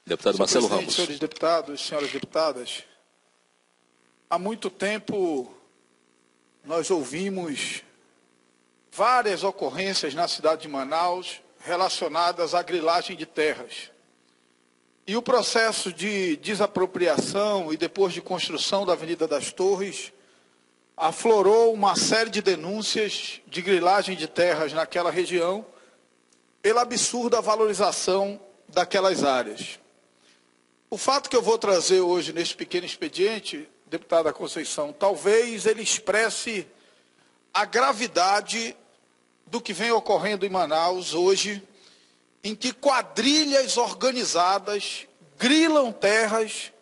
Deputado Marcelo Ramos. Senhores deputados, senhoras deputadas, há muito tempo nós ouvimos várias ocorrências na cidade de Manaus relacionadas à grilagem de terras. E o processo de desapropriação e depois de construção da Avenida das Torres aflorou uma série de denúncias de grilagem de terras naquela região pela absurda valorização daquelas áreas. O fato que eu vou trazer hoje neste pequeno expediente, deputada Conceição, talvez ele expresse a gravidade do que vem ocorrendo em Manaus hoje, em que quadrilhas organizadas grilam terras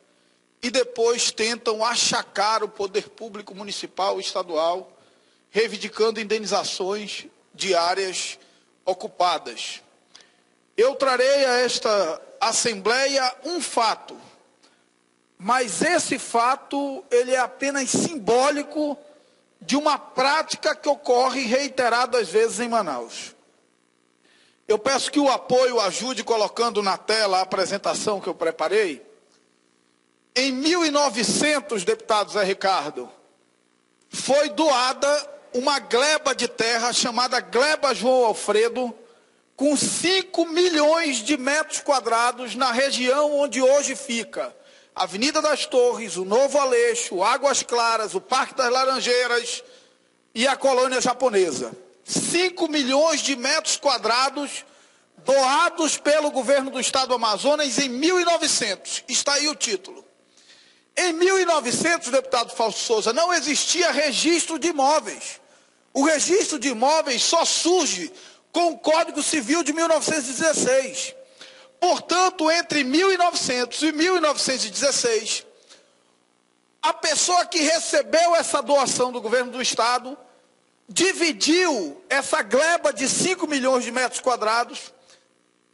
e depois tentam achacar o poder público municipal e estadual, reivindicando indenizações de áreas ocupadas. Eu trarei a esta Assembleia um fato, mas esse fato ele é apenas simbólico de uma prática que ocorre reiteradas vezes em Manaus. Eu peço que o apoio ajude colocando na tela a apresentação que eu preparei. Em 1900, deputado Zé Ricardo, foi doada uma gleba de terra chamada Gleba João Alfredo, com 5 milhões de metros quadrados na região onde hoje fica a Avenida das Torres, o Novo Aleixo, Águas Claras, o Parque das Laranjeiras e a colônia japonesa. 5 milhões de metros quadrados doados pelo governo do estado do Amazonas em 1900. Está aí o título. Em 1900, deputado Fausto Souza, não existia registro de imóveis. O registro de imóveis só surge com o Código Civil de 1916. Portanto, entre 1900 e 1916, a pessoa que recebeu essa doação do governo do estado dividiu essa gleba de 5 milhões de metros quadrados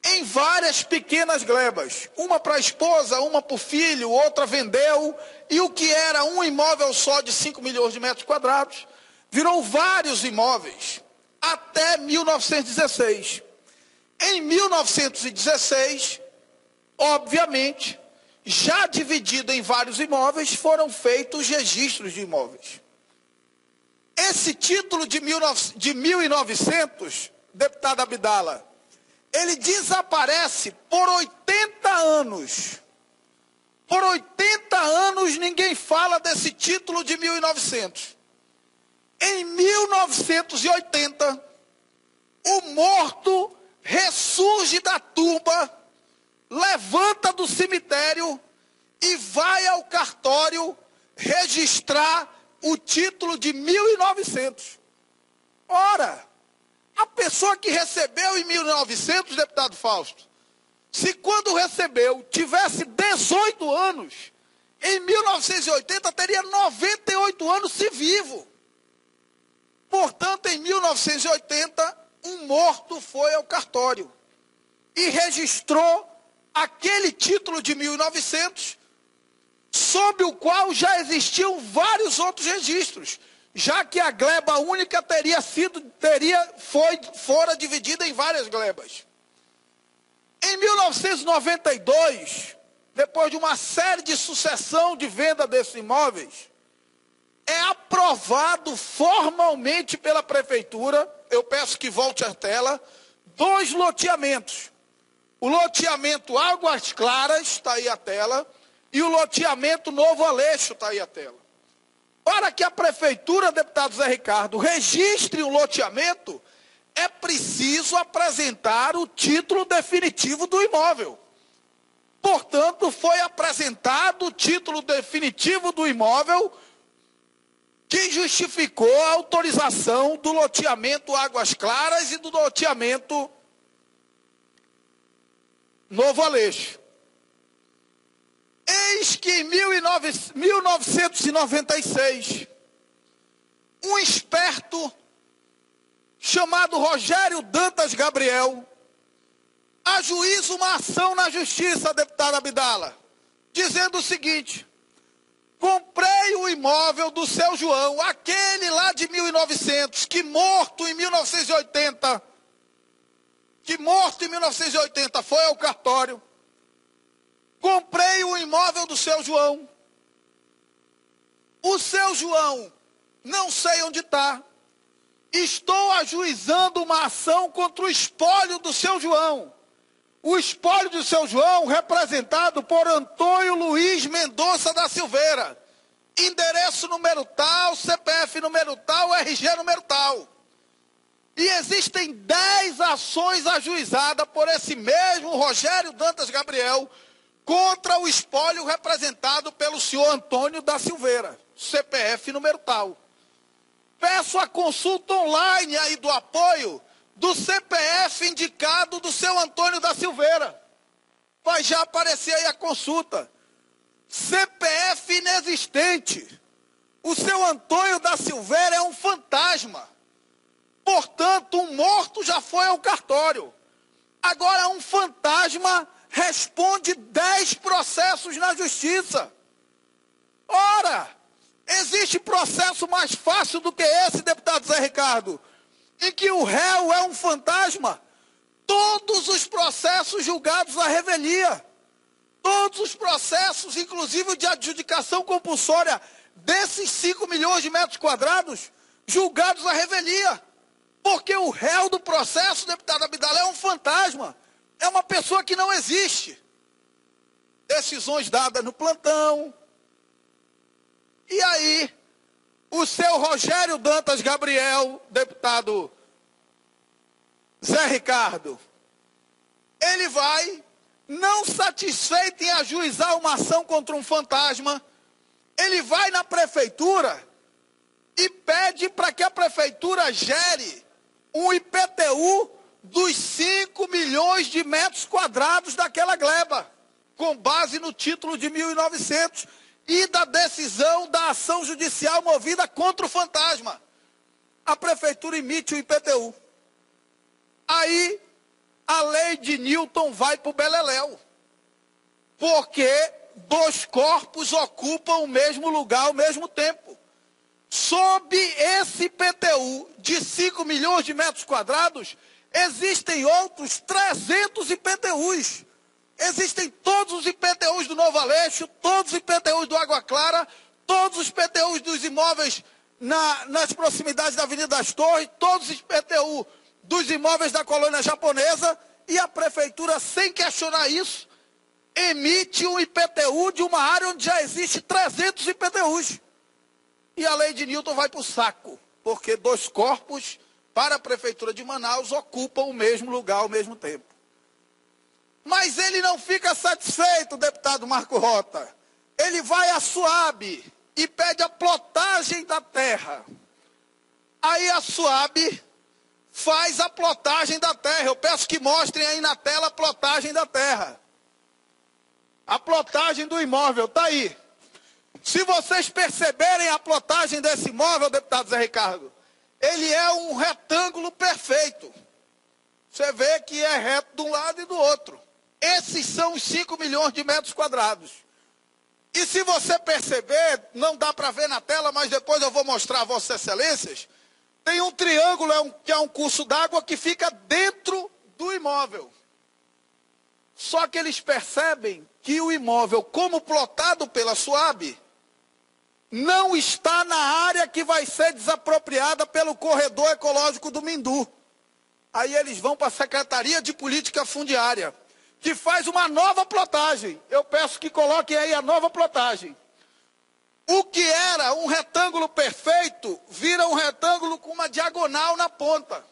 em várias pequenas glebas. Uma para a esposa, uma para o filho, outra vendeu. E o que era um imóvel só de 5 milhões de metros quadrados, virou vários imóveis até 1916. Em 1916, obviamente, já dividido em vários imóveis, foram feitos registros de imóveis. Esse título de 1900, deputado Abdala, ele desaparece por 80 anos. Por 80 anos ninguém fala desse título de 1900. Em 1980, o morto ressurge da tumba, levanta do cemitério e vai ao cartório registrar o título de 1900. Ora, a pessoa que recebeu em 1900, deputado Fausto, se quando recebeu tivesse 18 anos, em 1980 teria 98 anos se vivo. Portanto, em 1980, um morto foi ao cartório e registrou aquele título de 1900, sob o qual já existiam vários outros registros, já que a gleba única fora dividida em várias glebas. Em 1992, depois de uma série de sucessão de venda desses imóveis, é aprovado formalmente pela prefeitura, eu peço que volte à tela, 2 loteamentos. O loteamento Águas Claras, está aí a tela, e o loteamento Novo Aleixo, está aí a tela. Para que a prefeitura, deputado Zé Ricardo, registre o loteamento, é preciso apresentar o título definitivo do imóvel. Portanto, foi apresentado o título definitivo do imóvel que justificou a autorização do loteamento Águas Claras e do loteamento Novo Aleixo. Eis que em 1996, um esperto chamado Rogério Dantas Gabriel ajuiza uma ação na justiça, deputado Abdala, dizendo o seguinte: comprei o imóvel do seu João, aquele lá de 1900, que morto em 1980 foi ao cartório, comprei o imóvel do seu João. O seu João, não sei onde está. Estou ajuizando uma ação contra o espólio do seu João. O espólio do seu João, representado por Antônio Luiz Mendonça da Silveira. Endereço número tal, CPF número tal, RG número tal. E existem 10 ações ajuizadas por esse mesmo Rogério Dantas Gabriel contra o espólio representado pelo senhor Antônio da Silveira, CPF número tal. Peço a consulta online aí do apoio do CPF indicado do seu Antônio da Silveira. Vai já aparecer aí a consulta. CPF inexistente. O seu Antônio da Silveira é um fantasma. Portanto, um morto já foi ao cartório. Agora, um fantasma responde 10 processos na justiça. Ora, existe processo mais fácil do que esse, deputado Zé Ricardo, em que o réu é um fantasma? Todos os processos julgados à revelia, todos os processos, inclusive o de adjudicação compulsória desses 5 milhões de metros quadrados, julgados à revelia. Porque o réu do processo, deputado Abdala, é um fantasma. É uma pessoa que não existe. Decisões dadas no plantão. E aí, o seu Rogério Dantas Gabriel, deputado Zé Ricardo, ele vai, não satisfeito em ajuizar uma ação contra um fantasma, ele vai na prefeitura e pede para que a prefeitura gere um IPTU dos 5 milhões de metros quadrados daquela gleba, com base no título de 1900 e da decisão da ação judicial movida contra o fantasma. A prefeitura emite o IPTU. Aí, a lei de Newton vai para o beleléu, porque 2 corpos ocupam o mesmo lugar ao mesmo tempo. Sob esse IPTU de 5 milhões de metros quadrados, existem outros 300 IPTUs. Existem todos os IPTUs do Novo Aleixo, todos os IPTUs do Água Clara, todos os IPTUs dos imóveis nas proximidades da Avenida das Torres, todos os IPTU dos imóveis da colônia japonesa, e a prefeitura, sem questionar isso, emite um IPTU de uma área onde já existe 300 IPTUs. E a lei de Newton vai para o saco, porque 2 corpos para a prefeitura de Manaus ocupam o mesmo lugar ao mesmo tempo. Mas ele não fica satisfeito, deputado Marco Rota. Ele vai à SUAB e pede a plotagem da terra. Aí a SUAB faz a plotagem da terra. Eu peço que mostrem aí na tela a plotagem da terra. A plotagem do imóvel está aí. Se vocês perceberem a plotagem desse imóvel, deputado Zé Ricardo, ele é um retângulo perfeito. Você vê que é reto de um lado e do outro. Esses são os 5 milhões de metros quadrados. E se você perceber, não dá para ver na tela, mas depois eu vou mostrar a Vossas Excelências, tem um triângulo, que é um curso d'água que fica dentro do imóvel. Só que eles percebem que o imóvel, como plotado pela SUAB, não está na área que vai ser desapropriada pelo corredor ecológico do Mindu. Aí eles vão para a Secretaria de Política Fundiária, que faz uma nova plotagem. Eu peço que coloquem aí a nova plotagem. O que era um retângulo perfeito, vira um retângulo com uma diagonal na ponta.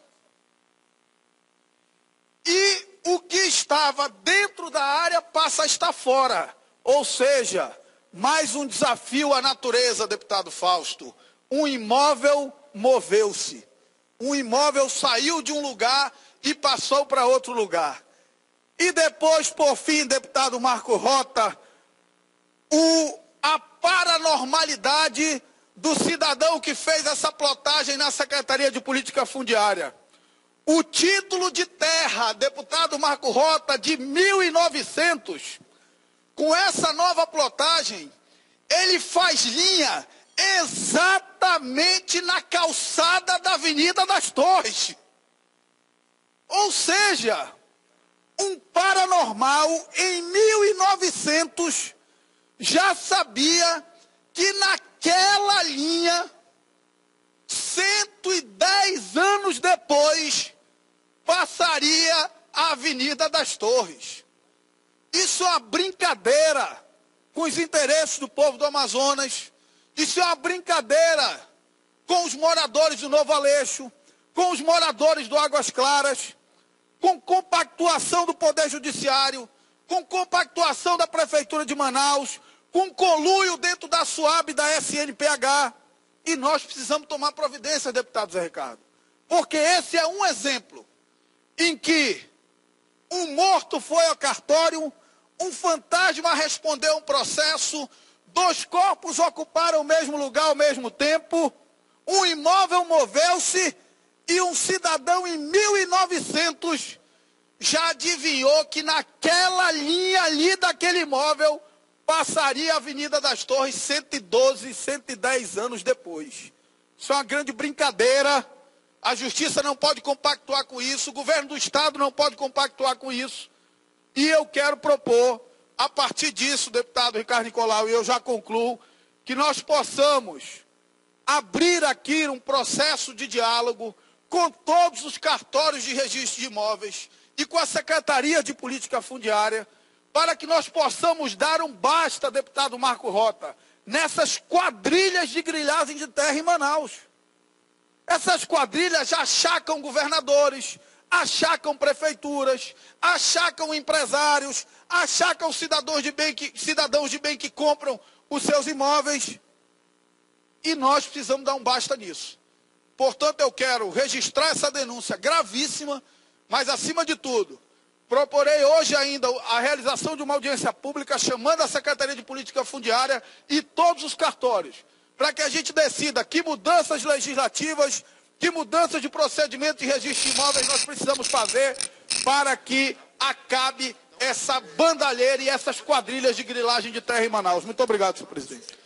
E o que estava dentro da área passa a estar fora. Ou seja, mais um desafio à natureza, deputado Fausto. Um imóvel moveu-se. Um imóvel saiu de um lugar e passou para outro lugar. E depois, por fim, deputado Marco Rota, a paranormalidade do cidadão que fez essa plotagem na Secretaria de Política Fundiária. O título de terra, deputado Marco Rota, de 1900, com essa nova plotagem, ele faz linha exatamente na calçada da Avenida das Torres. Ou seja, um paranormal em 1900 já sabia que naquela linha, 110 anos depois, passaria a Avenida das Torres. Isso é uma brincadeira com os interesses do povo do Amazonas. Isso é uma brincadeira com os moradores do Novo Aleixo, com os moradores do Águas Claras, com compactuação do Poder Judiciário, com compactuação da Prefeitura de Manaus, com conluio dentro da SUAB e da SNPH. E nós precisamos tomar providência, deputado Zé Ricardo. Porque esse é um exemplo em que um morto foi ao cartório, um fantasma respondeu um processo, 2 corpos ocuparam o mesmo lugar ao mesmo tempo, um imóvel moveu-se e um cidadão em 1900 já adivinhou que naquela linha ali daquele imóvel passaria a Avenida das Torres 112, 110 anos depois. Isso é uma grande brincadeira. A Justiça não pode compactuar com isso, o governo do Estado não pode compactuar com isso. E eu quero propor, a partir disso, deputado Ricardo Nicolau, e eu já concluo, que nós possamos abrir aqui um processo de diálogo com todos os cartórios de registro de imóveis e com a Secretaria de Política Fundiária, para que nós possamos dar um basta, deputado Marco Rota, nessas quadrilhas de grilhagem de terra em Manaus. Essas quadrilhas achacam governadores, achacam prefeituras, achacam empresários, achacam cidadãos de bem que compram os seus imóveis. E nós precisamos dar um basta nisso. Portanto, eu quero registrar essa denúncia gravíssima, mas, acima de tudo, proporei hoje ainda a realização de uma audiência pública chamando a Secretaria de Política Fundiária e todos os cartórios, para que a gente decida que mudanças legislativas, que mudanças de procedimento de registro de imóveis nós precisamos fazer para que acabe essa bandalheira e essas quadrilhas de grilagem de terra em Manaus. Muito obrigado, senhor presidente.